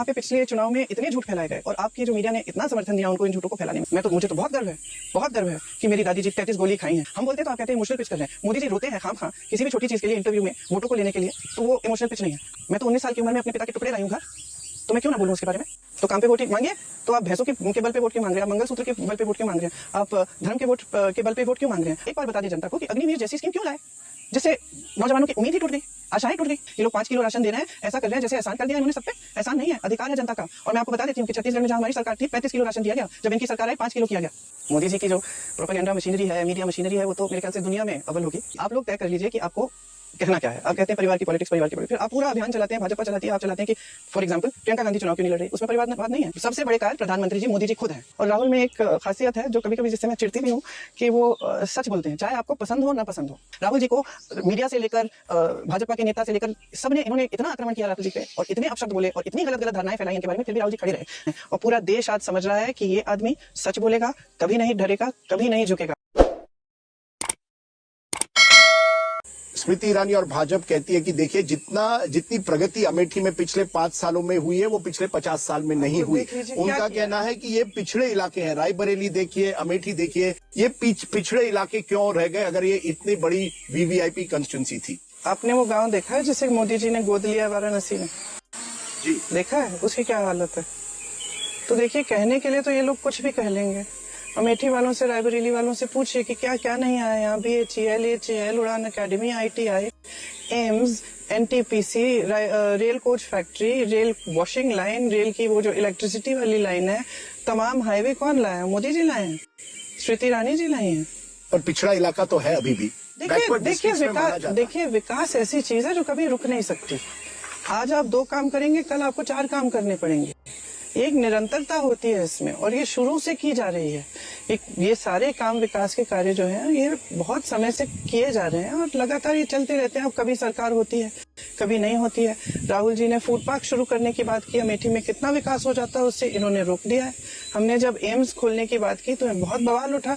वहाँ पे पिछले चुनाव में इतने झूठ फैलाए गए और आपकी जो मीडिया ने इतना समर्थन दिया उनको इन झूठों को फैलाने में। मुझे तो बहुत गर्व है कि मेरी दादी जी 33 गोली खाई हैं। हम बोलते तो आप कहते हैं इमोशनल पिच कर रहे हैं। मोदी जी रोते हैं खाम किसी भी छोटी चीज के लिए इंटरव्यू में वोटों को लेने के लिए, तो वो इमोशनल पिच नहीं है। मैं तो 19 साल की उम्र में अपने पिता के टुकड़े लाई हूँ घर, तो मैं क्यों ना बोलूं उसके बारे में। तो काम पे वोट मांगिए तो आप भैंसों के बल पे वोट क्यों मांग रहे हैं, आप मंगलसूत्र के बल पे वोट क्यों मांग रहे हैं, आप धर्म के वोट के बल पे वोट क्यों मांग रहे हैं। एक बार बता दें जनता को कि अग्निवीर जैसी स्कीम क्यों लाए, जिससे नौजवानों की उम्मीद ही टूट गई, आशाएं टूट गई। ये लोग 5 किलो राशन दे रहे हैं, ऐसा कर रहे हैं जैसे एहसान कर दिया इन्होंने सब पे। एहसान नहीं है, अधिकार है जनता का। और मैं आपको बता देती हूँ कि छत्तीसगढ़ में जहाँ हमारी सरकार थी 35 किलो राशन दिया गया, जब इनकी सरकार आई 5 किलो किया गया। मोदी जी की जो प्रोपेगेंडा मशीनरी है, मीडिया मशीनरी है, वो तो मेरे ख्याल से दुनिया में अव्वल होगी। आप लोग तय कर लीजिए कि आपको कहना क्या है। आप कहते हैं परिवार की पॉलिटिक्स, फिर आप पूरा अभियान चलाते हैं, भाजपा चलाती है, आप चलाते हैं कि फॉर एग्जांपल प्रियंका गांधी चुनाव क्यों नहीं लड़ रही, उसमें परिवार बात नहीं है। सबसे बड़े कारण प्रधानमंत्री जी मोदी जी खुद हैं। और राहुल में एक खासियत है जो कभी कभी जिससे मैं चिढ़ती भी हूँ कि वो सच बोलते हैं, चाहे आपको पसंद हो ना पसंद हो। राहुल जी को मीडिया से लेकर भाजपा के नेता से लेकर सबने इन्होंने इतना आक्रमण किया राहुल जी पे और इतने अपशब्द बोले और इतनी गलत धारणाएं फैलाई इनके बारे में, फिर भी राहुल जी खड़े रहे। और पूरा देश आज समझ रहा है कि ये आदमी सच बोलेगा, कभी नहीं डरेगा, कभी नहीं झुकेगा। स्मृति ईरानी और भाजपा कहती है कि देखिए जितनी प्रगति अमेठी में पिछले 5 सालों में हुई है वो पिछले 50 साल में नहीं हुई। उनका कहना है कि ये पिछड़े इलाके हैं, रायबरेली देखिए, अमेठी देखिए, ये पिछड़े इलाके क्यों रह गए अगर ये इतनी बड़ी वीवीआईपी कंस्टिट्यूंसी थी। आपने वो गांव देखा है जिसे मोदी जी ने गोद लिया वाराणसी में? जी देखा है, उसकी क्या हालत है। तो देखिए, कहने के लिए तो ये लोग कुछ भी कह लेंगे। अमेठी वालों से, रायबरेली वालों से पूछिए कि क्या क्या नहीं आया यहाँ। BHEL, HAL, उड़ान academy, ITI, AIIMS, NTPC, rail coach factory, rail washing line, rail की वो जो इलेक्ट्रिसिटी वाली लाइन है, तमाम हाईवे कौन लाया? मोदी जी लाए हैं, स्मृति ईरानी जी लाई हैं। पर पिछड़ा इलाका तो है अभी भी। देखिए विकास ऐसी चीज है जो कभी रुक नहीं सकती। आज आप 2 काम करेंगे, कल आपको 4 काम करने पड़ेंगे। एक निरंतरता होती है इसमें और ये शुरू से की जा रही है। ये सारे काम, विकास के कार्य जो हैं, ये बहुत समय से किए जा रहे हैं और लगातार ये चलते रहते हैं। अब कभी सरकार होती है, कभी नहीं होती है। राहुल जी ने फूड पार्क शुरू करने की बात की, अमेठी में कितना विकास हो जाता है उससे इन्होंने रोक दिया है। हमने जब एम्स खोलने की बात की तो बहुत बवाल उठा।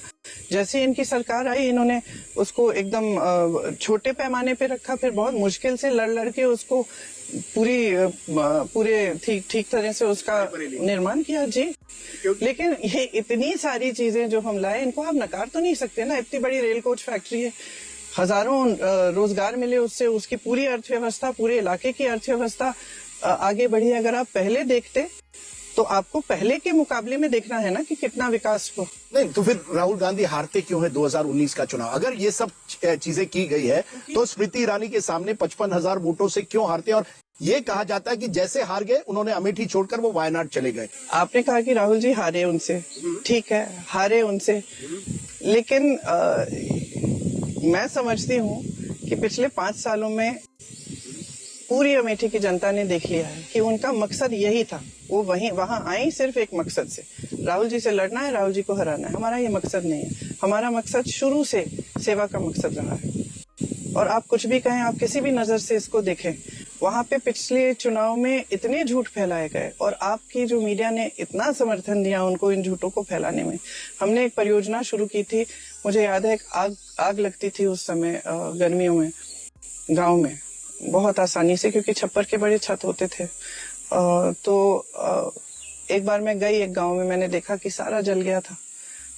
जैसे इनकी सरकार आई इन्होंने उसको एकदम छोटे पैमाने पे रखा, फिर बहुत मुश्किल से लड़ के उसको पूरे ठीक तरह से उसका निर्माण किया जी। लेकिन ये इतनी सारी चीजें जो हम लाए, इनको आप नकार तो नहीं सकते ना। इतनी बड़ी रेल कोच फैक्ट्री है, हजारों रोजगार मिले उससे, उसकी पूरी अर्थव्यवस्था, पूरे इलाके की अर्थव्यवस्था आगे बढ़ी। अगर आप पहले देखते तो आपको पहले के मुकाबले में देखना है ना कि कितना विकास हो। नहीं तो फिर राहुल गांधी हारते क्यों है 2019 का चुनाव? अगर ये सब चीजें की गई है तो स्मृति ईरानी के सामने 55,000 वोटों से क्यों हारते हैं? और ये कहा जाता है कि जैसे हार गए उन्होंने अमेठी छोड़कर वो वायनाड चले गए। आपने कहा कि राहुल जी हारे उनसे, ठीक है, हारे उनसे, लेकिन मैं समझती हूँ कि पिछले 5 सालों में पूरी अमेठी की जनता ने देख लिया है कि उनका मकसद यही था। वो वहां आई सिर्फ एक मकसद से, राहुल जी से लड़ना है, राहुल जी को हराना है। हमारा ये मकसद नहीं है। हमारा मकसद शुरू से सेवा का मकसद रहा है। और आप कुछ भी कहें, आप किसी भी नजर से इसको देखें, वहां पे पिछले चुनाव में इतने झूठ फैलाए गए और आपकी जो मीडिया ने इतना समर्थन दिया उनको इन झूठों को फैलाने में। हमने एक परियोजना शुरू की थी, मुझे याद है, एक आग लगती थी उस समय गर्मियों में गांव में, बहुत आसानी से, क्योंकि छप्पर के बड़े छत होते थे। एक बार मैं गई एक गांव में, मैंने देखा कि सारा जल गया था।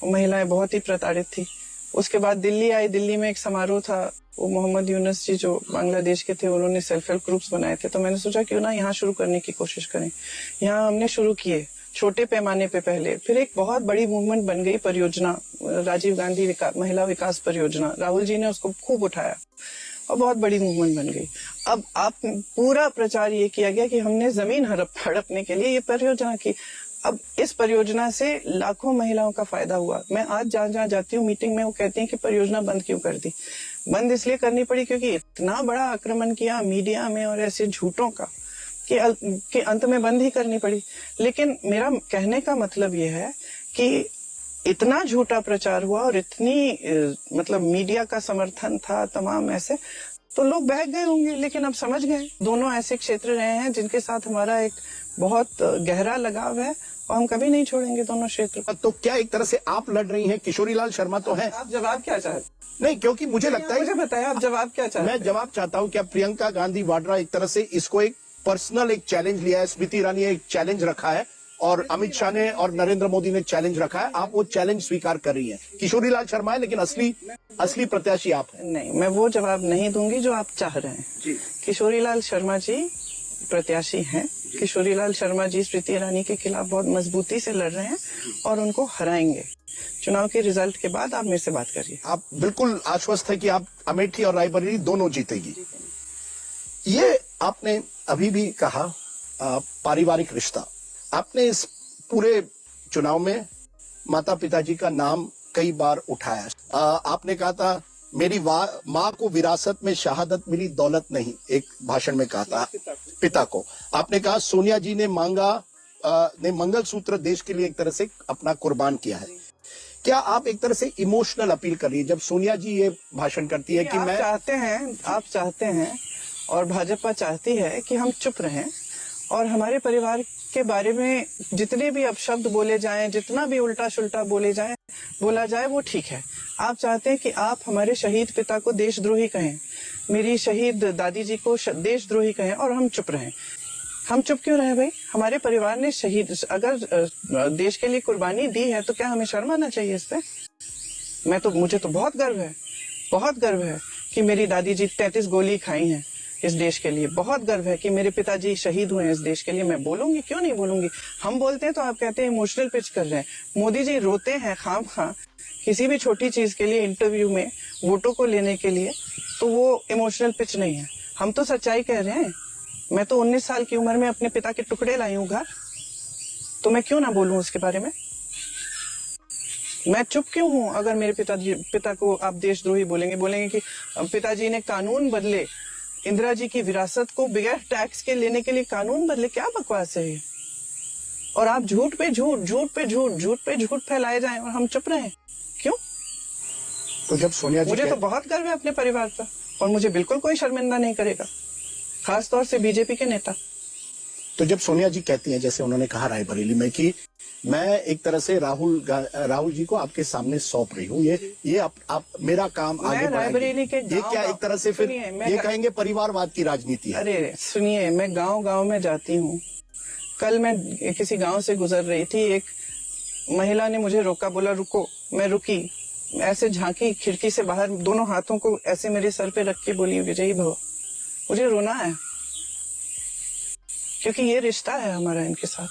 महिलाएं बहुत ही प्रताड़ित थी। उसके बाद दिल्ली आई, दिल्ली में एक समारोह था, वो मोहम्मद यूनुस जी जो बांग्लादेश के थे, उन्होंने सेल्फ हेल्प ग्रुप्स बनाए थे। तो मैंने सोचा क्यों ना यहाँ शुरू करने की कोशिश करें। यहाँ हमने शुरू किए छोटे पैमाने पे पहले, फिर एक बहुत बड़ी मूवमेंट बन गई परियोजना, राजीव गांधी महिला विकास परियोजना। राहुल जी ने उसको खूब उठाया और बहुत बड़ी मूवमेंट बन गई। अब आप पूरा प्रचार ये किया गया कि हमने जमीन हड़पने के लिए ये परियोजना की। अब इस परियोजना से लाखों महिलाओं का फायदा हुआ। मैं आज जहाँ जाती हूँ मीटिंग में, वो कहती हैं कि परियोजना बंद क्यों कर दी। बंद इसलिए करनी पड़ी क्योंकि इतना बड़ा आक्रमण किया मीडिया में और ऐसे झूठों का कि अंत में बंद ही करनी पड़ी। लेकिन मेरा कहने का मतलब ये है कि इतना झूठा प्रचार हुआ और इतनी मतलब मीडिया का समर्थन था तमाम ऐसे, तो लोग बहक गए होंगे। लेकिन अब समझ गए, दोनों ऐसे क्षेत्र रहे हैं जिनके साथ हमारा एक बहुत गहरा लगाव है और हम कभी नहीं छोड़ेंगे दोनों क्षेत्र। तो क्या एक तरह से आप लड़ रही हैं? किशोरीलाल शर्मा तो है। आप जवाब क्या चाहते? नहीं, क्योंकि मुझे लगता है, मुझे बताया आप जवाब क्या चाहते? मैं जवाब चाहता हूँ क्या प्रियंका गांधी वाड्रा एक तरह से इसको एक पर्सनल एक चैलेंज लिया है, स्मृति ईरानी ने एक चैलेंज रखा है और अमित शाह ने और नरेंद्र मोदी ने चैलेंज रखा है, आप वो चैलेंज स्वीकार कर रही हैं। किशोरीलाल शर्मा है लेकिन असली प्रत्याशी आप हैं। नहीं, मैं वो जवाब नहीं दूंगी जो आप चाह रहे हैं जी। किशोरीलाल शर्मा जी प्रत्याशी हैं। किशोरीलाल शर्मा जी स्मृति ईरानी के खिलाफ बहुत मजबूती से लड़ रहे हैं और उनको हराएंगे। चुनाव के रिजल्ट के बाद आप मेरे से बात करिए। आप बिल्कुल आश्वस्त है कि आप अमेठी और रायबरेली दोनों जीतेगी। ये आपने अभी भी कहा पारिवारिक रिश्ता, आपने इस पूरे चुनाव में माता पिताजी का नाम कई बार उठाया। आपने कहा था मेरी माँ को विरासत में शहादत मिली, दौलत नहीं, एक भाषण में कहा था पिता को। आपने कहा सोनिया जी ने मंगलसूत्र देश के लिए एक तरह से अपना कुर्बान किया है। क्या आप एक तरह से इमोशनल अपील कर रही है जब सोनिया जी ये भाषण करती है कि आप चाहते हैं और भाजपा चाहती है कि हम चुप रहें और हमारे परिवार के बारे में जितने भी अपशब्द बोले जाएं, जितना भी उल्टा सुल्टा बोला जाए वो ठीक है। आप चाहते हैं कि आप हमारे शहीद पिता को देशद्रोही कहें, मेरी शहीद दादी जी को देशद्रोही कहें और हम चुप रहें। हम चुप क्यों रहे भाई? हमारे परिवार ने अगर देश के लिए कुर्बानी दी है तो क्या हमें शर्म आना चाहिए इस पे? मुझे तो बहुत गर्व है कि मेरी दादी जी 33 गोली खाई हैं इस देश के लिए। बहुत गर्व है कि मेरे पिताजी शहीद हुए हैं इस देश के लिए। मैं बोलूंगी, क्यों नहीं बोलूंगी? हम बोलते हैं तो आप कहते हैं इमोशनल पिच कर रहे हैं। मोदी जी रोते हैं खामखा किसी भी छोटी चीज के लिए, इंटरव्यू में वोटों को लेने के लिए, तो वो इमोशनल पिच नहीं है। हम तो सच्चाई कह रहे हैं। मैं तो 19 साल की उम्र में अपने पिता के टुकड़े लाई हूँ घर, तो मैं क्यों ना बोलूं उसके बारे में? मैं चुप क्यों हूं अगर मेरे पिता को आप देशद्रोही बोलेंगे कि पिताजी ने कानून बदले, इंदिरा जी की विरासत को बगैर टैक्स के लेने के लिए कानून बदले। क्या बकवास है ये? और आप झूठ पे झूठ फैलाए जाएं और हम चुप रहें, क्यों? तो जब सोनिया जी मुझे तो बहुत गर्व है अपने परिवार पर और मुझे बिल्कुल कोई शर्मिंदा नहीं करेगा, खासतौर से बीजेपी के नेता। तो जब सोनिया जी कहती हैं, जैसे उन्होंने कहा रायबरेली में, कि मैं एक तरह से राहुल जी को आपके सामने सौंप रही हूँ, ये आप मेरा काम आगे बढ़ाएंगे, ये क्या एक तरह से फिर ये कहेंगे परिवारवाद की राजनीति है? अरे सुनिए, मैं गांव में जाती हूँ। कल मैं किसी गांव से गुजर रही थी, एक महिला ने मुझे रोका, बोला रुको। मैं रुकी, ऐसे झांकी खिड़की से बाहर, दोनों हाथों को ऐसे मेरे सर पे रख के बोली विजयी भव। मुझे रोना है क्योंकि ये रिश्ता है हमारा इनके साथ।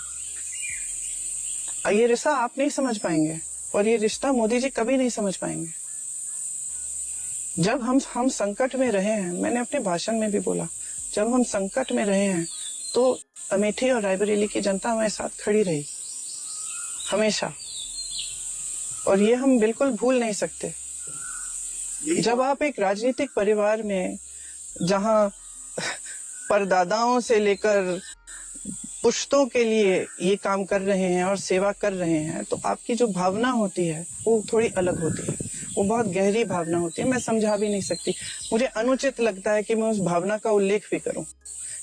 ये रिश्ता आप नहीं समझ पाएंगे और ये रिश्ता मोदी जी कभी नहीं समझ पाएंगे। जब हम संकट में रहे हैं, मैंने अपने भाषण में भी बोला, जब हम संकट में रहे हैं तो अमेठी और रायबरेली की जनता हमारे साथ खड़ी रही हमेशा, और ये हम बिल्कुल भूल नहीं सकते। जब आप एक राजनीतिक परिवार में, जहां परदादाओं से लेकर पुश्तों के लिए ये काम कर रहे हैं और सेवा कर रहे हैं, तो आपकी जो भावना होती है वो थोड़ी अलग होती है, वो बहुत गहरी भावना होती है। मैं समझा भी नहीं सकती। मुझे अनुचित लगता है कि मैं उस भावना का उल्लेख भी करूं,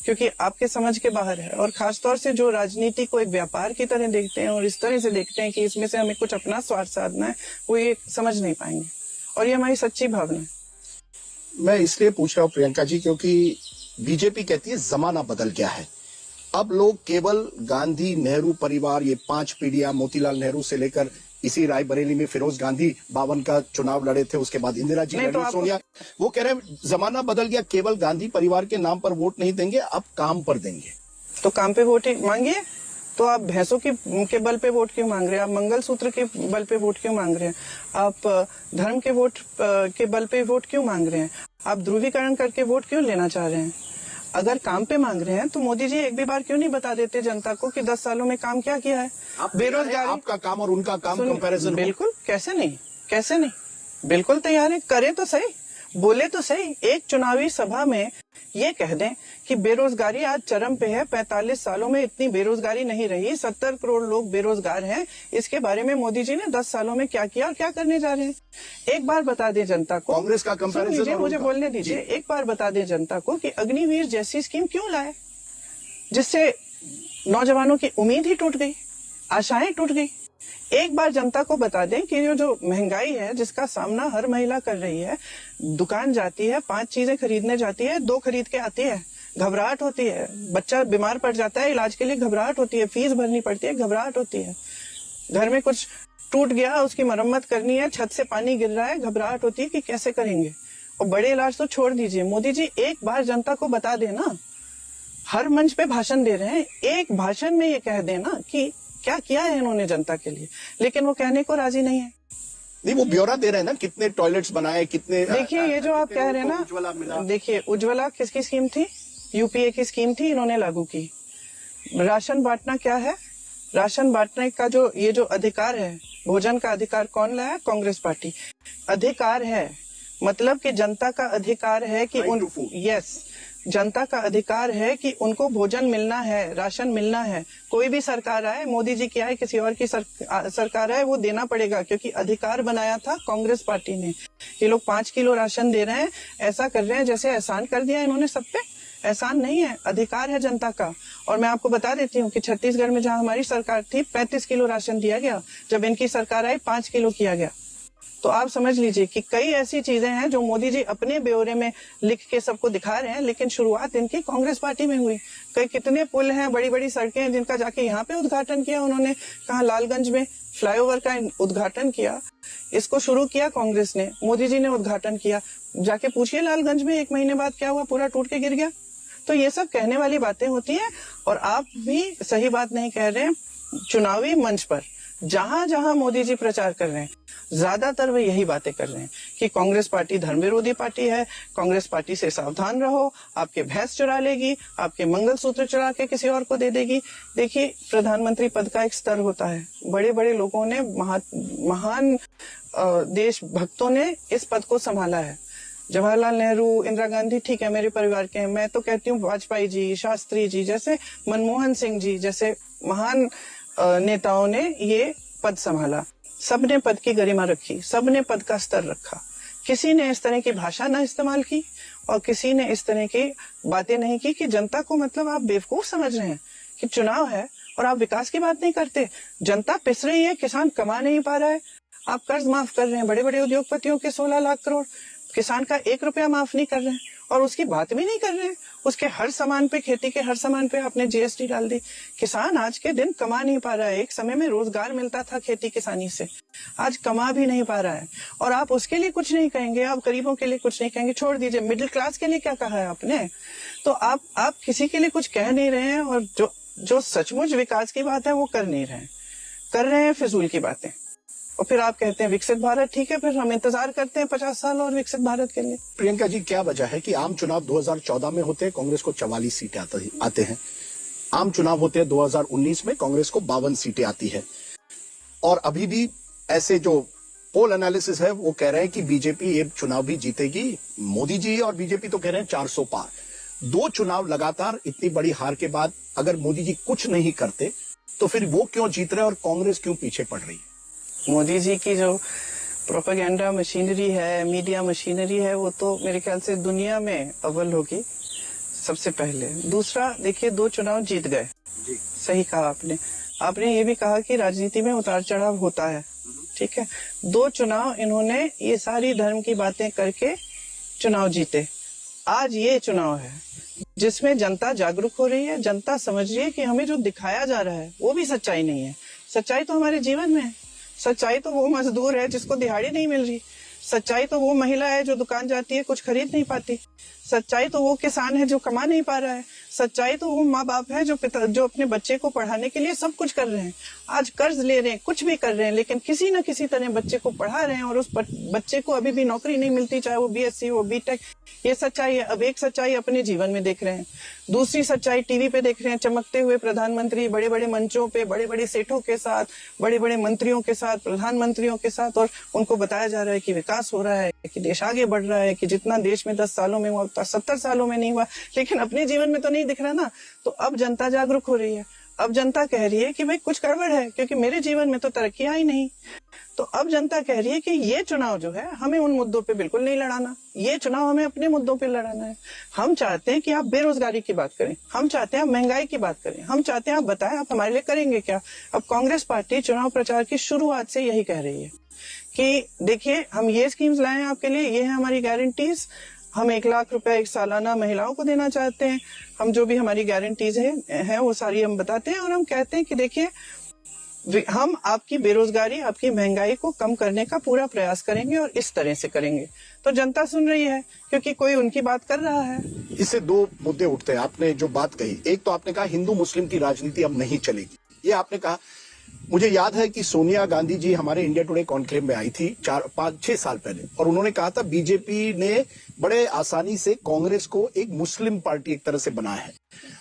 क्योंकि आपके समझ के बाहर है। और खासतौर से जो राजनीति को एक व्यापार की तरह देखते हैं और इस तरह से देखते हैं कि इसमें से हमें कुछ अपना स्वार्थ साधना है, वो ये समझ नहीं पाएंगे, और ये हमारी सच्ची भावना है। मैं इसलिए पूछ रहा हूँ प्रियंका जी, क्योंकि बीजेपी कहती है जमाना बदल गया है। अब लोग केवल गांधी नेहरू परिवार, ये 5 पीढ़ियां, मोतीलाल नेहरू से लेकर इसी रायबरेली में फिरोज गांधी 52 का चुनाव लड़े थे, उसके बाद इंदिरा जी लड़ी, सोनिया, वो कह रहे हैं जमाना बदल गया, केवल गांधी परिवार के नाम पर वोट नहीं देंगे, अब काम पर देंगे। तो काम पे वोट मांगिए। तो आप भैंसों के बल पे वोट क्यों मांग रहे हैं? आप मंगलसूत्र के बल पे वोट क्यों मांग रहे हैं? आप धर्म के वोट के बल पे वोट क्यों मांग रहे हैं? आप ध्रुवीकरण करके वोट क्यों लेना चाह रहे हैं? अगर काम पे मांग रहे हैं तो मोदी जी एक भी बार क्यों नहीं बता देते जनता को कि 10 सालों में काम क्या किया है? बेरोजगारी, आपका काम और उनका काम कंपैरिजन। बिल्कुल, कैसे नहीं, बिल्कुल तैयार है। करे तो सही, बोले तो सही। एक चुनावी सभा में ये कह दें कि बेरोजगारी आज चरम पे है, 45 सालों में इतनी बेरोजगारी नहीं रही, 70 करोड़ लोग बेरोजगार हैं। इसके बारे में मोदी जी ने 10 सालों में क्या किया और क्या करने जा रहे हैं, एक बार बता दें जनता को। कांग्रेस का कंपैरिजन, मुझे बोलने दीजिए। एक बार बता दें जनता को कि अग्निवीर जैसी स्कीम क्यों लाए, जिससे नौजवानों की उम्मीद ही टूट गई, आशाएं टूट गई। एक बार जनता को बता दें कि ये जो महंगाई है जिसका सामना हर महिला कर रही है, दुकान जाती है, 5 चीजें खरीदने जाती है, 2 खरीद के आती है, घबराहट होती है, बच्चा बीमार पड़ जाता है, इलाज के लिए घबराहट होती है, फीस भरनी पड़ती है, घबराहट होती है। घर में कुछ टूट गया, उसकी मरम्मत करनी है, छत से पानी गिर रहा है, घबराहट होती है कि कैसे करेंगे। और बड़े इलाज तो छोड़ दीजिए, मोदी जी एक बार जनता को बता देना, हर मंच पे भाषण दे रहे हैं, एक भाषण में ये कह देना कि क्या किया है इन्होंने जनता के लिए, लेकिन वो कहने को राजी नहीं है। नहीं, वो ब्यौरा दे रहे हैं ना, कितने टॉयलेट्स बनाए, कितने। देखिए ये जो आप कह रहे हैं ना, देखिए उज्ज्वला किसकी स्कीम थी? यूपीए की स्कीम थी, इन्होंने लागू की। राशन बांटना क्या है? राशन बांटने का जो ये जो अधिकार है, भोजन का अधिकार कौन लाया? कांग्रेस पार्टी। अधिकार है मतलब कि जनता का अधिकार है कि जनता का अधिकार है कि उनको भोजन मिलना है, राशन मिलना है। कोई भी सरकार आए, मोदी जी की आए, किसी और की सरकार आए, वो देना पड़ेगा, क्योंकि अधिकार बनाया था कांग्रेस पार्टी ने। ये लोग 5 किलो राशन दे रहे हैं, ऐसा कर रहे हैं जैसे एहसान कर दिया इन्होंने सब पे। एहसान नहीं है, अधिकार है जनता का। और मैं आपको बता देती हूँ कि छत्तीसगढ़ में जहाँ हमारी सरकार थी 35 किलो राशन दिया गया, जब इनकी सरकार आई 5 किलो किया गया। तो आप समझ लीजिए कि कई ऐसी चीजें हैं जो मोदी जी अपने ब्यौरे में लिख के सबको दिखा रहे हैं, लेकिन शुरुआत इनकी कांग्रेस पार्टी में हुई। कई कितने पुल हैं, बड़ी बड़ी सड़कें हैं जिनका जाके यहाँ पे उद्घाटन किया उन्होंने, कहा लालगंज में फ्लाईओवर का उद्घाटन किया, इसको शुरू किया कांग्रेस ने, मोदी जी ने उद्घाटन किया। जाके पूछिए लालगंज में 1 महीने बाद क्या हुआ, पूरा टूट के गिर गया। तो ये सब कहने वाली बातें होती हैं, और आप भी सही बात नहीं कह रहे हैं। चुनावी मंच पर जहां जहां मोदी जी प्रचार कर रहे हैं, ज्यादातर वे यही बातें कर रहे हैं कि कांग्रेस पार्टी धर्म विरोधी पार्टी है, कांग्रेस पार्टी से सावधान रहो, आपके भैंस चुरा लेगी, आपके मंगलसूत्र चुरा के किसी और को दे देगी। देखिए, प्रधानमंत्री पद का एक स्तर होता है, बड़े बड़े लोगों ने, महान देशभक्तों ने इस पद को संभाला है। जवाहरलाल नेहरू, इंदिरा गांधी ठीक है मेरे परिवार के हैं, मैं तो कहती हूँ वाजपेयी जी, शास्त्री जी जैसे, मनमोहन सिंह जी जैसे महान नेताओं ने ये पद संभाला। सबने पद की गरिमा रखी, सबने पद का स्तर रखा, किसी ने इस तरह की भाषा ना इस्तेमाल की, और किसी ने इस तरह की बातें नहीं की कि जनता को मतलब आप बेवकूफ समझ रहे हैं कि चुनाव है और आप विकास की बात नहीं करते। जनता पिस रही है, किसान कमा नहीं पा रहा है, आप कर्ज माफ कर रहे हैं बड़े बड़े उद्योगपतियों के 16 लाख करोड़, किसान का 1 रुपया माफ नहीं कर रहे हैं, और उसकी बात भी नहीं कर रहे हैं। उसके हर सामान पे, खेती के हर सामान पे आपने जीएसटी डाल दी। किसान आज के दिन कमा नहीं पा रहा है। एक समय में रोजगार मिलता था खेती किसानी से, आज कमा भी नहीं पा रहा है, और आप उसके लिए कुछ नहीं कहेंगे, आप गरीबों के लिए कुछ नहीं कहेंगे। छोड़ दीजिए, मिडिल क्लास के लिए क्या कहा है आपने? तो आप किसी के लिए कुछ कह नहीं रहे हैं, और जो सचमुच विकास की बात है वो कर नहीं रहे हैं, कर रहे हैं फिजूल की बातें। और फिर आप कहते हैं विकसित भारत, ठीक है, फिर हम इंतजार करते हैं 50 साल और विकसित भारत के लिए। प्रियंका जी, क्या वजह है कि आम चुनाव 2014 में होते हैं, कांग्रेस को 44 सीटें आते हैं, आम चुनाव होते हैं 2019 में, कांग्रेस को 52 सीटें आती है, और अभी भी ऐसे जो पोल एनालिसिस है वो कह रहे हैं कि बीजेपी ये चुनाव भी जीतेगी। मोदी जी और बीजेपी तो कह रहे हैं 400 पार। 2 चुनाव लगातार इतनी बड़ी हार के बाद अगर मोदी जी कुछ नहीं करते तो फिर वो क्यों जीत रहे और कांग्रेस क्यों पीछे पड़ रही है? मोदी जी की जो प्रोपेगेंडा मशीनरी है, मीडिया मशीनरी है, वो तो मेरे ख्याल से दुनिया में अव्वल होगी सबसे पहले। दूसरा, देखिए 2 चुनाव जीत गए, सही कहा आपने। आपने ये भी कहा कि राजनीति में उतार चढ़ाव होता है, ठीक है। 2 चुनाव इन्होंने ये सारी धर्म की बातें करके चुनाव जीते। आज ये चुनाव है जिसमें जनता जागरूक हो रही है, जनता समझ रही है कि हमें जो दिखाया जा रहा है वो भी सच्चाई नहीं है। सच्चाई तो हमारे जीवन में है, सच्चाई तो वो मजदूर है जिसको दिहाड़ी नहीं मिल रही, सच्चाई तो वो महिला है जो दुकान जाती है कुछ खरीद नहीं पाती, सच्चाई तो वो किसान है जो कमा नहीं पा रहा है, सच्चाई तो वो माँ बाप है जो अपने बच्चे को पढ़ाने के लिए सब कुछ कर रहे हैं, आज कर्ज ले रहे हैं, कुछ भी कर रहे हैं, लेकिन किसी न किसी तरह बच्चे को पढ़ा रहे हैं, और उस बच्चे को अभी भी नौकरी नहीं मिलती, चाहे वो बीएससी हो, बीटेक। ये सच्चाई है। अब एक सच्चाई अपने जीवन में देख रहे हैं, दूसरी सच्चाई टीवी पे देख रहे हैं, चमकते हुए प्रधानमंत्री बड़े बड़े मंचों पे, बड़े बड़े सेठों के साथ, बड़े बड़े मंत्रियों के साथ, प्रधानमंत्रियों के साथ, और उनको बताया जा रहा है कि विकास हो रहा है, कि देश आगे बढ़ रहा है, कि जितना देश में 10 सालों में हुआ 70 सालों में नहीं हुआ, लेकिन अपने जीवन में तो नहीं दिख रहा ना। तो अब जनता जागरूक हो रही है, अब जनता कह रही है कि भाई कुछ गड़बड़ है, क्योंकि मेरे जीवन में तो तरक्की आई नहीं। तो अब जनता कह रही है कि ये चुनाव जो है हमें उन मुद्दों पे बिल्कुल नहीं लड़ाना, ये चुनाव हमें अपने मुद्दों पे लड़ाना है। हम चाहते हैं कि आप बेरोजगारी की बात करें, हम चाहते हैं आप महंगाई की बात करें, हम चाहते हैं आप बताएं आप हमारे लिए करेंगे क्या। अब कांग्रेस पार्टी चुनाव प्रचार की शुरुआत से यही कह रही है कि देखिए हम ये स्कीम्स लाए हैं आपके लिए, ये है हमारी गारंटीज, हम 1 लाख रुपए एक सालाना महिलाओं को देना चाहते हैं। हम जो भी हमारी गारंटीज है वो सारी हम बताते हैं और हम कहते हैं कि देखिए हम आपकी बेरोजगारी, आपकी महंगाई को कम करने का पूरा प्रयास करेंगे और इस तरह से करेंगे। तो जनता सुन रही है क्योंकि कोई उनकी बात कर रहा है। इससे 2 मुद्दे उठते हैं। आपने जो बात कही, एक तो आपने कहा हिंदू मुस्लिम की राजनीति अब नहीं चलेगी, ये आपने कहा। मुझे याद है कि सोनिया गांधी जी हमारे इंडिया टुडे कॉन्क्लेव में आई थी 4-5-6 साल पहले, और उन्होंने कहा था बीजेपी ने बड़े आसानी से कांग्रेस को एक मुस्लिम पार्टी एक तरह से बनाया है,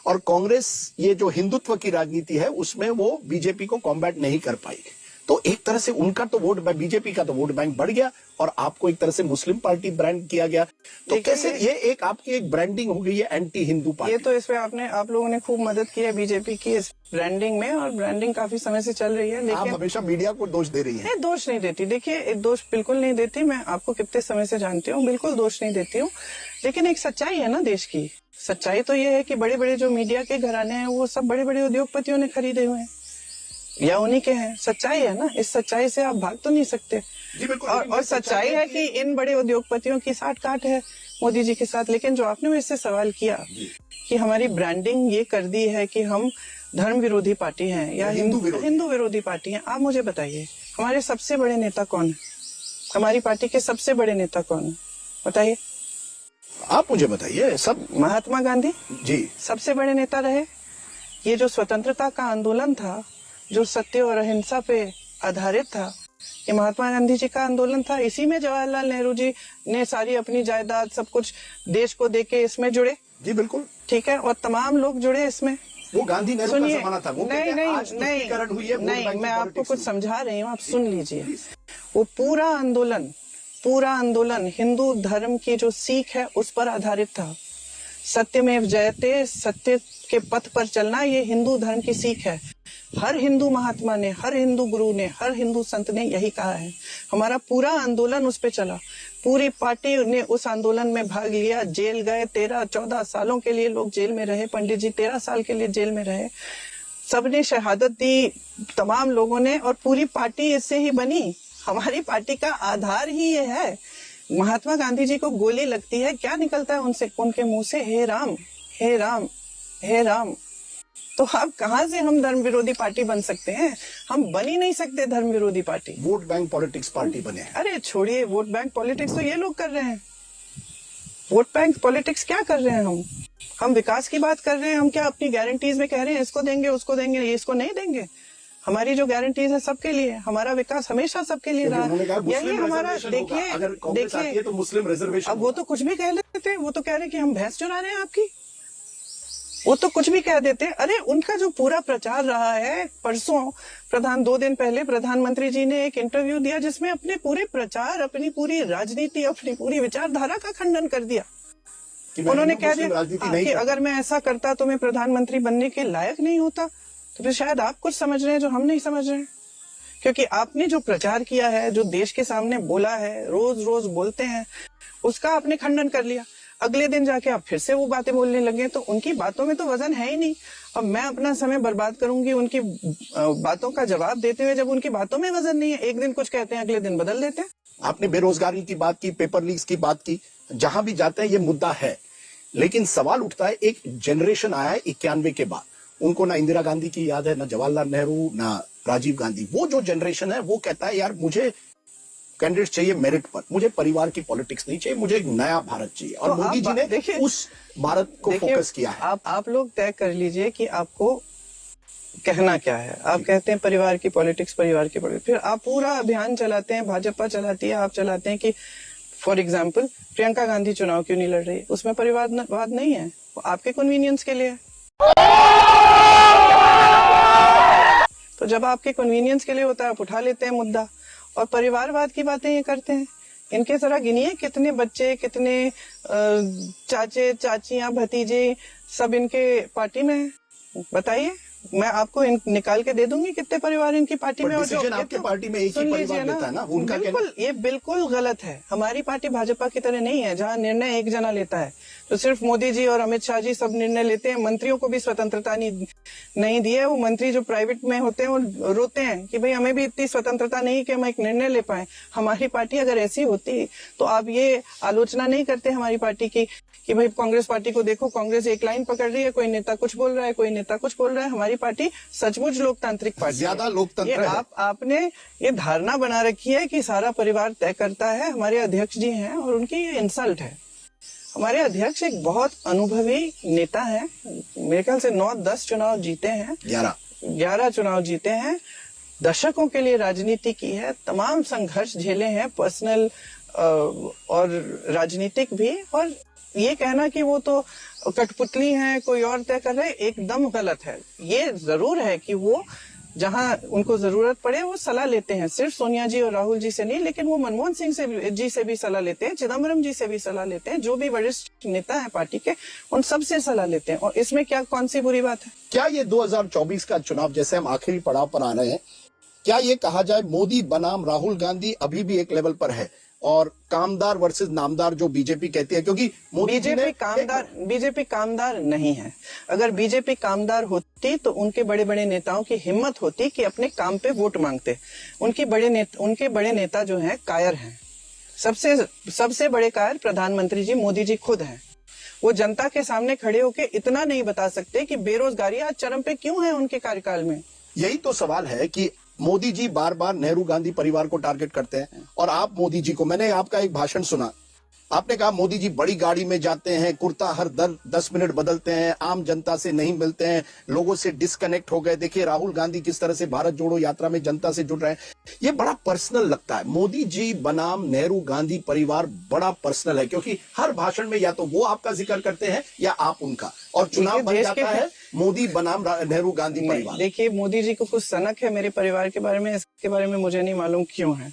और कांग्रेस ये जो हिंदुत्व की राजनीति है उसमें वो बीजेपी को कॉम्बैट नहीं कर पाई। तो एक तरह से उनका तो वोट, बीजेपी का तो वोट बैंक बढ़ गया और आपको एक तरह से मुस्लिम पार्टी ब्रांड किया गया। तो कैसे ये एक आपकी एक ब्रांडिंग हो गई है एंटी हिंदू पार्टी? ये तो इसमें आप लोगों ने खूब मदद की है बीजेपी की इस ब्रांडिंग में, और ब्रांडिंग काफी समय से चल रही है। लेकिन आप हमेशा मीडिया को दोष दे रही है। नहीं, दोष नहीं देती। देखिए, दोष बिल्कुल नहीं देती। मैं आपको कितने समय से जानती हूँ, बिल्कुल दोष नहीं देती हूँ। लेकिन एक सच्चाई है ना देश की। सच्चाई तो ये है कि बड़े बड़े जो मीडिया के घराने हैं वो सब बड़े बड़े उद्योगपतियों ने खरीदे हुए हैं या उन्हीं के हैं। सच्चाई है ना, इस सच्चाई से आप भाग तो नहीं सकते। और सच्चाई है कि इन बड़े उद्योगपतियों की साठ-काट है मोदी जी के साथ। लेकिन जो आपने मुझसे सवाल किया कि हमारी ब्रांडिंग ये कर दी है कि हम धर्म विरोधी पार्टी हैं या हिंदू विरोधी पार्टी हैं, आप मुझे बताइए हमारे सबसे बड़े नेता कौन है? हमारी पार्टी के सबसे बड़े नेता कौन है बताइए? आप मुझे बताइए। सब महात्मा गांधी जी सबसे बड़े नेता रहे। ये जो स्वतंत्रता का आंदोलन था, जो सत्य और अहिंसा पे आधारित था, ये महात्मा गांधी जी का आंदोलन था। इसी में जवाहरलाल नेहरू जी ने सारी अपनी जायदाद सब कुछ देश को देके इसमें जुड़े। जी बिल्कुल ठीक है, और तमाम लोग जुड़े इसमें। वो गांधी नेहरू का जमाना था। वो नहीं, मैं आपको कुछ समझा रही हूँ, आप सुन लीजिए। वो पूरा आंदोलन हिंदू धर्म की जो सीख है उस पर आधारित था। सत्यमेव जयते, सत्य के पथ पर चलना, ये हिंदू धर्म की सीख है। हर हिंदू महात्मा ने, हर हिंदू गुरु ने, हर हिंदू संत ने यही कहा है। हमारा पूरा आंदोलन उस पे चला। पूरी पार्टी ने उस आंदोलन में भाग लिया। जेल गए, 13-14 सालों के लिए लोग जेल में रहे। पंडित जी 13 साल के लिए जेल में रहे। सबने शहादत दी, तमाम लोगों ने, और पूरी पार्टी इससे ही बनी। हमारी पार्टी का आधार ही ये है। महात्मा गांधी जी को गोली लगती है, क्या निकलता है उनके मुंह से? हे राम, हे राम, हे राम। तो अब कहां से हम धर्म विरोधी पार्टी बन सकते हैं? हम बन ही नहीं सकते धर्म विरोधी party. Vote bank politics party बने हैं। अरे छोड़िए, वोट बैंक पॉलिटिक्स तो ये लोग कर रहे हैं। वोट बैंक पॉलिटिक्स क्या कर रहे हैं? हम विकास की बात कर रहे हैं। हम क्या अपनी गारंटीज में कह रहे हैं इसको देंगे, उसको देंगे, ये इसको नहीं देंगे? हमारी जो गारंटीज है सबके लिए, हमारा विकास हमेशा सबके लिए रहा। यही हमारा, देखिए तो मुस्लिम रिजर्वेशन। अब वो तो कुछ भी कह लेते हैं। वो तो कह रहे हैं कि हम भैंस चुरा रहे हैं आपकी। वो तो कुछ भी कह देते हैं। अरे उनका जो पूरा प्रचार रहा है, परसों 2 दिन पहले प्रधानमंत्री जी ने एक इंटरव्यू दिया जिसमें अपने पूरे प्रचार, अपनी पूरी राजनीति, अपनी पूरी विचारधारा का खंडन कर दिया। उन्होंने कह दिया कि अगर मैं ऐसा करता तो मैं प्रधानमंत्री बनने के लायक नहीं होता। तो फिर शायद आप कुछ समझ रहे हैं जो हम नहीं समझ रहे हैं, क्योंकि आपने जो प्रचार किया है, जो देश के सामने बोला है, रोज रोज बोलते हैं, उसका आपने खंडन कर लिया। अगले दिन जाके आप फिर से वो बातें बोलने लगे। तो उनकी बातों में तो वजन है ही नहीं। अब मैं अपना समय बर्बाद करूंगी उनकी बातों का जवाब देते हुए, जब उनकी बातों में वजन नहीं है। एक दिन कुछ कहते हैं, अगले दिन बदल देते हैं। आपने बेरोजगारी की बात की, पेपर लीक्स की बात की, जहां भी जाते हैं ये मुद्दा है। लेकिन सवाल उठता है, एक जनरेशन आया है 91 के बाद, उनको ना इंदिरा गांधी की याद है, ना जवाहरलाल नेहरू, ना राजीव गांधी। वो जो जनरेशन है वो कहता है यार मुझे कैंडिडेट चाहिए मेरिट पर, मुझे परिवार की पॉलिटिक्स नहीं चाहिए, मुझे एक नया भारत चाहिए। और तो मोदी जी ने उस भारत को फोकस किया है। आप लोग तय कर लीजिए कि आपको कहना क्या है। आप कहते हैं परिवार की पॉलिटिक्स, परिवार की पॉलिटिक्स, फिर आप पूरा अभियान चलाते हैं, भाजपा चलाती है, आप चलाते हैं कि फॉर एग्जाम्पल प्रियंका गांधी चुनाव क्यों नहीं लड़ रही? उसमें परिवारवाद नहीं है, वो आपके कन्वीनियंस के लिए। तो जब आपके कन्वीनियंस के लिए होता है आप उठा लेते हैं मुद्दा, और परिवारवाद की बातें ये करते हैं। इनके जरा गिनिए कितने बच्चे, कितने चाचे, चाचियां, भतीजे सब इनके पार्टी में हैं, बताइए। मैं आपको निकाल के दे दूंगी कितने परिवार इनकी पार्टी में। और आपके पार्टी में एक ही परिवार लेता है ना, उनका ये बिल्कुल गलत है। हमारी पार्टी भाजपा की तरह नहीं है जहाँ निर्णय एक जना लेता है। तो सिर्फ मोदी जी और अमित शाह जी सब निर्णय लेते हैं, मंत्रियों को भी स्वतंत्रता नहीं दी है। वो मंत्री जो प्राइवेट में होते हैं वो रोते हैं कि भाई हमें भी इतनी स्वतंत्रता नहीं कि हम एक निर्णय ले पाए। हमारी पार्टी अगर ऐसी होती तो आप ये आलोचना नहीं करते हमारी पार्टी की कि भाई कांग्रेस पार्टी को देखो, कांग्रेस एक लाइन पकड़ रही है, कोई नेता कुछ बोल रहा है, कोई नेता कुछ बोल रहा है। हमारी पार्टी सचमुच लोकतांत्रिक पार्टी ज्यादा है। लोकतंत्र है। आपने ये धारणा बना रखी है कि सारा परिवार तय करता है। हमारे अध्यक्ष जी हैं और उनकी ये इंसल्ट है। हमारे अध्यक्ष एक बहुत अनुभवी नेता है, मेरे ख्याल से 9-10 चुनाव जीते हैं, 11 चुनाव जीते हैं, दशकों के लिए राजनीति की है, तमाम संघर्ष झेले हैं, पर्सनल और राजनीतिक भी। और ये कहना कि वो तो कठपुतली हैं, कोई और तय कर रहे हैं, एकदम गलत है। ये जरूर है कि वो जहां उनको जरूरत पड़े वो सलाह लेते हैं, सिर्फ सोनिया जी और राहुल जी से नहीं, लेकिन वो मनमोहन सिंह जी से भी सलाह लेते हैं, चिदम्बरम जी से भी सलाह लेते हैं, जो भी वरिष्ठ नेता है पार्टी के उन सब से सलाह लेते हैं। और इसमें क्या कौन सी बुरी बात है? क्या ये 2024 का चुनाव, जैसे हम आखिरी पड़ाव पर आ रहे हैं, क्या ये कहा जाए मोदी बनाम राहुल गांधी अभी भी एक लेवल पर है और कामदार वर्सेस नामदार जो बीजेपी कहती है? क्योंकि बीजेपी कामदार नहीं है। अगर बीजेपी कामदार होती तो उनके बड़े बड़े नेताओं की हिम्मत होती कि अपने काम पे वोट मांगते। उनके बड़े नेता जो हैं कायर हैं। सबसे बड़े कायर प्रधानमंत्री जी मोदी जी खुद हैं। वो जनता के सामने खड़े होके इतना नहीं बता सकते कि बेरोजगारी आज चरम पे क्यों है उनके कार्यकाल में। यही तो सवाल है कि मोदी जी बार बार नेहरू गांधी परिवार को टारगेट करते हैं और आप मोदी जी को, मैंने आपका एक भाषण सुना, आपने कहा मोदी जी बड़ी गाड़ी में जाते हैं, कुर्ता हर 10 मिनट बदलते हैं, आम जनता से नहीं मिलते हैं, लोगों से डिस्कनेक्ट हो गए। देखिए राहुल गांधी किस तरह से भारत जोड़ो यात्रा में जनता से जुड़ रहे हैं। ये बड़ा पर्सनल लगता है। मोदी जी बनाम नेहरू गांधी परिवार बड़ा पर्सनल है, क्योंकि हर भाषण में या तो वो आपका जिक्र करते हैं या आप उनका, और चुनाव बन जाता है मोदी बनाम नेहरू गांधी परिवार। देखिए मोदी जी को कुछ सनक है मेरे परिवार के बारे में, इसके बारे में मुझे नहीं मालूम क्यों है,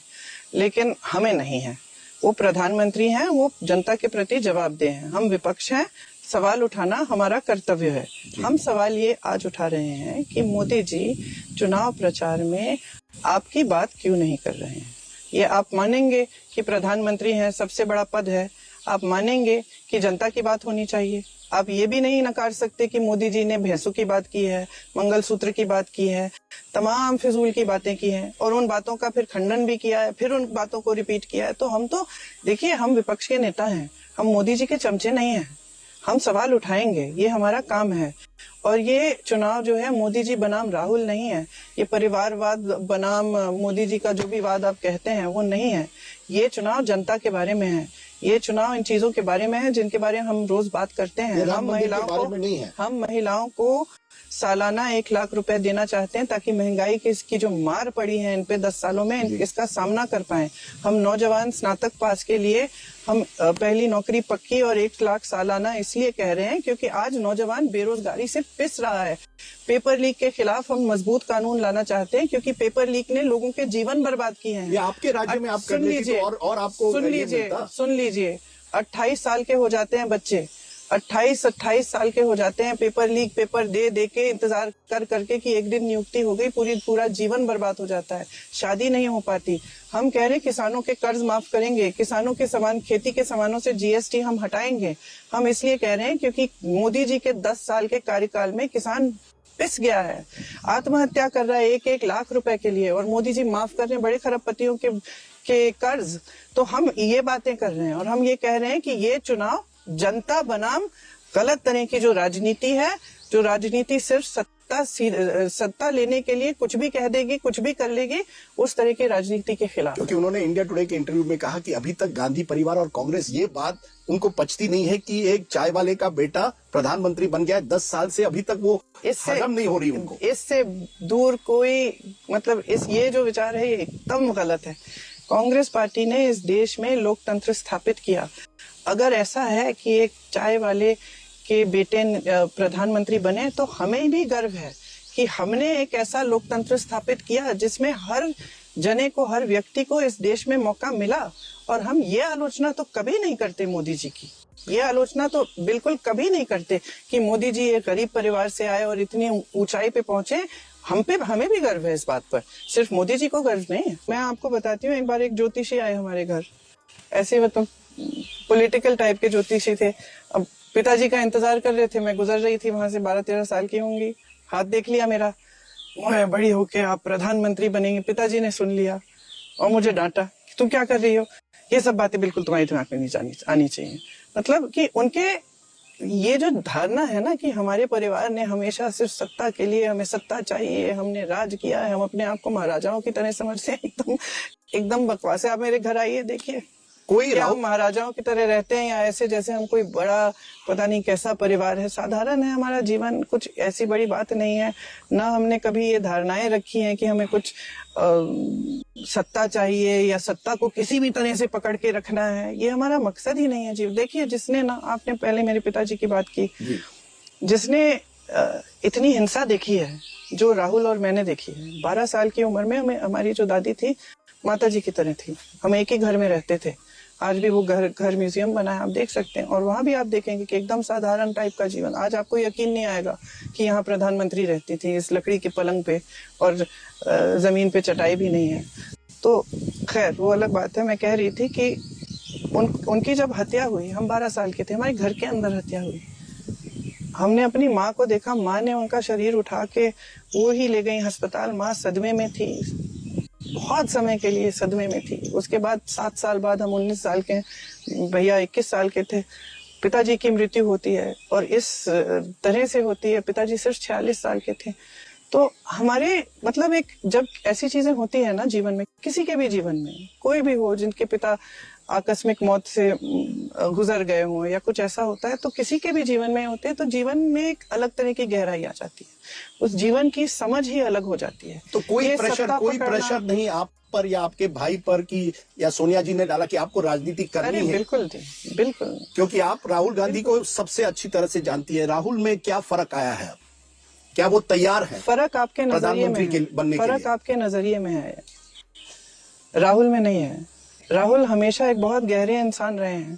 लेकिन हमें नहीं है। वो प्रधानमंत्री हैं, वो जनता के प्रति जवाबदेह हैं। हम विपक्ष हैं, सवाल उठाना हमारा कर्तव्य है। हम सवाल ये आज उठा रहे हैं कि मोदी जी चुनाव प्रचार में आपकी बात क्यों नहीं कर रहे हैं। ये आप मानेंगे कि प्रधानमंत्री हैं, सबसे बड़ा पद है, आप मानेंगे कि जनता की बात होनी चाहिए। आप ये भी नहीं नकार सकते कि मोदी जी ने भैंसों की बात की है, मंगलसूत्र की बात की है, तमाम फिजूल की बातें की हैं और उन बातों का फिर खंडन भी किया है, फिर उन बातों को रिपीट किया है। तो हम तो देखिए, हम विपक्ष के नेता हैं, हम मोदी जी के चमचे नहीं हैं। हम सवाल उठाएंगे, ये हमारा काम है। और ये चुनाव जो है मोदी जी बनाम राहुल नहीं है, ये परिवारवाद बनाम मोदी जी का जो भी वाद आप कहते हैं वो नहीं है। ये चुनाव जनता के बारे में है, ये चुनाव इन चीजों के बारे में है जिनके बारे में हम रोज बात करते हैं। हम महिलाओं को सालाना 1 लाख रुपए देना चाहते हैं ताकि महंगाई की इसकी जो मार पड़ी है इन पे 10 सालों में इसका सामना कर पाए। हम नौजवान स्नातक पास के लिए हम पहली नौकरी पक्की और 1 लाख सालाना इसलिए कह रहे हैं क्योंकि आज नौजवान बेरोजगारी से पिस रहा है। पेपर लीक के खिलाफ हम मजबूत कानून लाना चाहते हैं क्योंकि पेपर लीक ने लोगों के जीवन बर्बाद किए हैं। ये आपके राज्य में आप कर लीजिए और आपको सुन लीजिए 28 साल के हो जाते हैं बच्चे, 28 साल के हो जाते हैं, पेपर लीक पेपर दे के इंतजार कर करके कि एक दिन नियुक्ति हो गई, पूरा जीवन बर्बाद हो जाता है, शादी नहीं हो पाती। हम कह रहे हैं किसानों के कर्ज माफ करेंगे, किसानों के सामान, खेती के सामानों से जीएसटी हम हटाएंगे। हम इसलिए कह रहे हैं क्योंकि मोदी जी के 10 साल के कार्यकाल में किसान पिस गया है, आत्महत्या कर रहा है 1-1 लाख रुपए के लिए, और मोदी जी माफ कर रहे हैं बड़े खरबपतियों के कर्ज। तो हम ये बातें कर रहे हैं और हम ये कह रहे हैं कि ये चुनाव जनता बनाम गलत तरह की जो राजनीति है, जो राजनीति सिर्फ सत्ता लेने के लिए कुछ भी कह देगी, कुछ भी कर लेगी, उस तरह की राजनीति के खिलाफ। क्योंकि उन्होंने इंडिया टुडे के इंटरव्यू में कहा कि अभी तक गांधी परिवार और कांग्रेस ये बात उनको पचती नहीं है कि एक चाय वाले का बेटा प्रधानमंत्री बन गया है 10 साल से, अभी तक वो हजम नहीं हो रही उनको। इससे दूर कोई मतलब ये जो विचार है ये एकदम गलत है। कांग्रेस पार्टी ने इस देश में लोकतंत्र स्थापित किया। अगर ऐसा है कि एक चाय वाले के बेटे प्रधानमंत्री बने तो हमें भी गर्व है कि हमने एक ऐसा लोकतंत्र स्थापित किया जिसमें हर जने को, हर व्यक्ति को इस देश में मौका मिला। और हम ये आलोचना तो कभी नहीं करते मोदी जी की, ये आलोचना तो बिल्कुल कभी नहीं करते कि मोदी जी एक गरीब परिवार से आए और इतनी ऊंचाई पे पहुंचे। हमें भी गर्व है इस बात पर, सिर्फ मोदी जी को गर्व नहीं है। मैं आपको बताती हूँ, एक बार एक ज्योतिषी आए हमारे घर, ऐसे मतलब पॉलिटिकल टाइप के ज्योतिषी थे। अब पिताजी का इंतजार कर रहे थे, मैं गुजर रही थी वहां से, 12-13 साल की होंगी। हाथ देख लिया मेरा, मैं बड़ी होके आप प्रधानमंत्री बनेंगे। पिताजी ने सुन लिया और मुझे डांटा कि तुम क्या कर रही हो, ये सब बातें बिल्कुल तुम्हारे दिमाग में नहीं आनी चाहिए। मतलब कि उनके ये जो धारणा है ना कि हमारे परिवार ने हमेशा सिर्फ सत्ता के लिए, हमें सत्ता चाहिए, हमने राज किया है, हम अपने आप को महाराजाओं की तरह समझते हैं, एकदम बकवास है। आप मेरे घर आइए, देखिए कोई क्या हम महाराजाओं की तरह रहते हैं या ऐसे जैसे हम कोई बड़ा पता नहीं कैसा परिवार है। साधारण है हमारा जीवन, कुछ ऐसी बड़ी बात नहीं है ना। हमने कभी ये धारणाएं रखी हैं कि हमें कुछ सत्ता चाहिए या सत्ता को किसी भी तरह से पकड़ के रखना है, ये हमारा मकसद ही नहीं है जीव। देखिए जिसने ना, आपने पहले मेरे पिताजी की बात की, जिसने इतनी हिंसा देखी है जो राहुल और मैंने देखी है। 12 साल की उम्र में हमारी जो दादी थी माता जी की तरह थी, हम एक ही घर में रहते थे। आज भी वो घर म्यूजियम बना है, आप देख सकते हैं, और वहां भी आप देखेंगे कि एकदम साधारण टाइप का जीवन। आज आपको यकीन नहीं आएगा कि यहाँ प्रधानमंत्री रहती थी इस लकड़ी के पलंग पे, और जमीन पे चटाई भी नहीं है। तो खैर वो अलग बात है। मैं कह रही थी कि उनकी जब हत्या हुई, हम 12 साल के थे, हमारे घर के अंदर हत्या हुई। हमने अपनी माँ को देखा, माँ ने उनका शरीर उठा के वो ही ले गई अस्पताल। माँ सदमे में थी, बहुत समय के लिए सदमे में थी। उसके बाद 7 साल बाद, हम 19 साल के, भैया 21 साल के थे, पिताजी की मृत्यु होती है, और इस तरह से होती है। पिताजी सिर्फ 46 साल के थे। तो हमारे मतलब एक, जब ऐसी चीजें होती है ना जीवन में, किसी के भी जीवन में, कोई भी हो जिनके पिता आकस्मिक मौत से गुजर गए हों या कुछ ऐसा होता है, तो किसी के भी जीवन में होते हैं, तो जीवन में एक अलग तरह की गहराई आ जाती है, उस जीवन की समझ ही अलग हो जाती है। तो कोई प्रेशर नहीं आप पर या आपके भाई पर कि या सोनिया जी ने डाला कि आपको राजनीति करनी है? बिल्कुल थी, बिल्कुल। क्योंकि आप राहुल गांधी को सबसे अच्छी तरह से जानती है। राहुल में क्या फर्क आया है? क्या वो तैयार है? फर्क आपके नजरिए में है, फर्क आपके नजरिए में है, राहुल में नहीं है। राहुल हमेशा एक बहुत गहरे इंसान रहे हैं।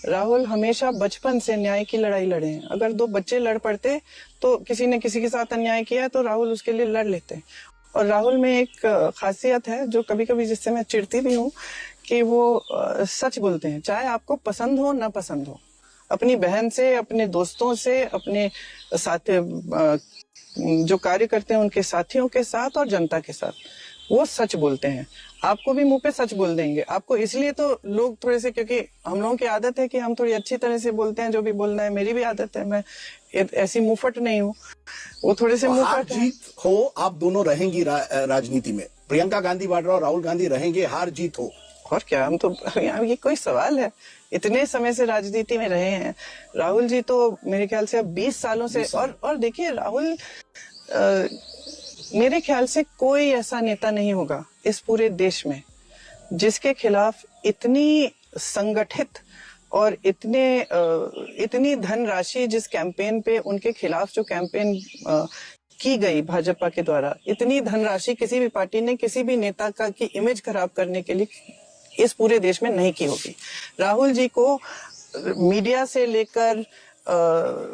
राहुल हमेशा बचपन से न्याय की लड़ाई लड़े हैं। अगर 2 बच्चे लड़ पड़ते तो किसी ने किसी के साथ अन्याय किया है तो राहुल उसके लिए लड़ लेते हैं। और राहुल में एक खासियत है जो कभी कभी जिससे मैं चिढ़ती भी हूँ, कि वो सच बोलते हैं, चाहे आपको पसंद हो ना पसंद हो। अपनी बहन से, अपने दोस्तों से, अपने साथ जो कार्य करते हैं उनके साथियों के साथ और जनता के साथ, वो सच बोलते हैं। आपको भी मुंह पे सच बोल देंगे। आपको इसलिए तो लोग थोड़े से, क्योंकि हम लोगों की आदत है कि हम थोड़ी अच्छी तरह से बोलते हैं, जो भी बोलना है। मेरी भी आदत है, मैं ऐसी मुंहफट नहीं हूँ, वो थोड़े से मुंहफट है। जीत हो, आप दोनों रहेंगी राजनीति में। प्रियंका गांधी वाड्रा और राहुल गांधी रहेंगे, हार जीत हो। और क्या, हम तो, ये कोई सवाल है? इतने समय से राजनीति में रहे हैं। राहुल जी तो मेरे ख्याल से अब 20 सालों से, और देखिए राहुल, मेरे ख्याल से कोई ऐसा नेता नहीं होगा इस पूरे देश में जिसके खिलाफ इतनी संगठित और इतनी धनराशि, जिस कैंपेन पे उनके खिलाफ जो कैंपेन की गई भाजपा के द्वारा, इतनी धनराशि किसी भी पार्टी ने किसी भी नेता का की इमेज खराब करने के लिए इस पूरे देश में नहीं की होगी। राहुल जी को मीडिया से लेकर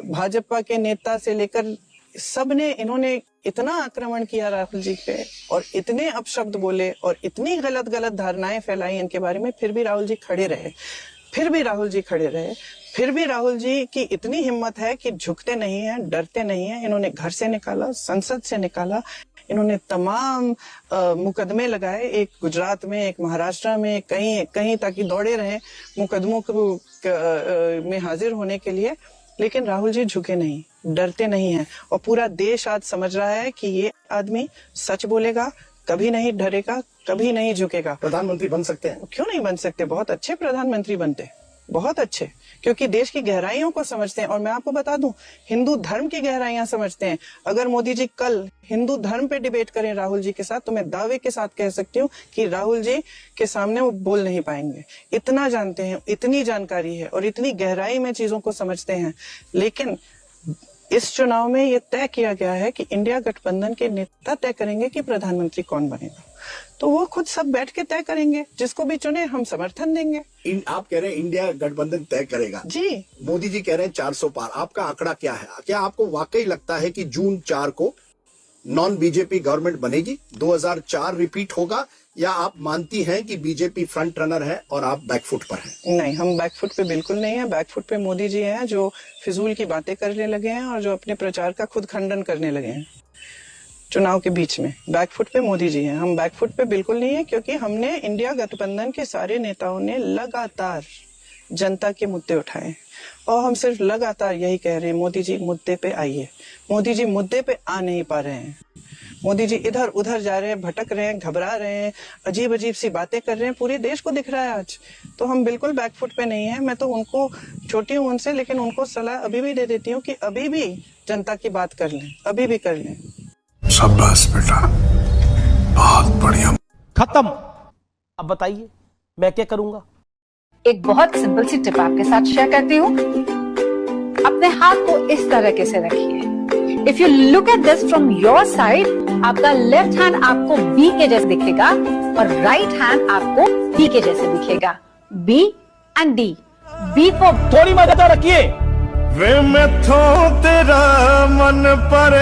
भाजपा के नेता से लेकर सबने, इन्होंने इतना आक्रमण किया राहुल जी पे, और इतने अपशब्द बोले और इतनी गलत धारणाएं फैलाई इनके बारे में, फिर भी राहुल जी खड़े रहे। फिर भी राहुल जी की इतनी हिम्मत है कि झुकते नहीं हैं, डरते नहीं हैं। इन्होंने घर से निकाला, संसद से निकाला, इन्होंने तमाम मुकदमे लगाए, एक गुजरात में, एक महाराष्ट्र में, कहीं ताकि दौड़े रहे मुकदमों में हाजिर होने के लिए। लेकिन राहुल जी झुके नहीं, डरते नहीं हैं, और पूरा देश आज समझ रहा है कि ये आदमी सच बोलेगा, कभी नहीं डरेगा, कभी नहीं झुकेगा। प्रधानमंत्री बन सकते हैं? क्यों नहीं बन सकते? बहुत अच्छे प्रधानमंत्री बनते, बहुत अच्छे, क्योंकि देश की गहराइयों को समझते हैं। और मैं आपको बता दूं, हिंदू धर्म की गहराइयां समझते हैं। अगर मोदी जी कल हिंदू धर्म पे डिबेट करें राहुल जी के साथ, तो मैं दावे के साथ कह सकती हूँ कि राहुल जी के सामने वो बोल नहीं पाएंगे। इतना जानते हैं, इतनी जानकारी है और इतनी गहराई में चीजों को समझते हैं। लेकिन इस चुनाव में ये तय किया गया है कि इंडिया गठबंधन के नेता तय करेंगे कि प्रधानमंत्री कौन बनेगा। तो वो खुद सब बैठ के तय करेंगे, जिसको भी चुने हम समर्थन देंगे। आप कह रहे हैं इंडिया गठबंधन तय करेगा जी, मोदी जी कह रहे हैं 400 पार। आपका आंकड़ा क्या है? क्या आपको वाकई लगता है कि जून 4 को नॉन बीजेपी गवर्नमेंट बनेगी, 2004 रिपीट होगा, या आप मानती हैं कि बीजेपी फ्रंट रनर है और आप बैकफुट पर हैं? नहीं, हम बैकफुट पे बिल्कुल नहीं है। बैकफुट पे मोदी जी हैं जो फिजूल की बातें करने लगे हैं और जो अपने प्रचार का खुद खंडन करने लगे हैं चुनाव के बीच में। बैकफुट पे मोदी जी हैं, हम बैकफुट पे बिल्कुल नहीं है, क्योंकि हमने इंडिया गठबंधन के सारे नेताओं ने लगातार जनता के मुद्दे उठाए और हम सिर्फ लगातार यही कह रहे हैं, मोदी जी मुद्दे पे आइए। मोदी जी मुद्दे पे आ नहीं पा रहे हैं। मोदी जी इधर उधर जा रहे हैं, भटक रहे हैं, घबरा रहे हैं, अजीब अजीब सी बातें कर रहे हैं, पूरे देश को दिख रहा है आज। तो हम बिल्कुल बैकफुट पे नहीं है। मैं तो उनको छोटी हूँ उनसे, लेकिन उनको सलाह अभी भी दे देती हूँ कि अभी भी जनता की बात कर लें, अभी भी कर लें। शाबाश बेटा, बहुत बढ़िया। खत्म। अब बताइए मैं क्या करूंगा? एक बहुत सिंपल सी टिप आपके साथ शेयर करती हूँ। अपने हाथ को इस तरीके से रखिए। If you look at this from your side, आपका लेफ्ट हैंड आपको बी के जैसे दिखेगा और राइट हैंड आपको डी के जैसे दिखेगा। B and D. B for थोड़ी मदद रखिए। वे मैं थो तेरा मन पर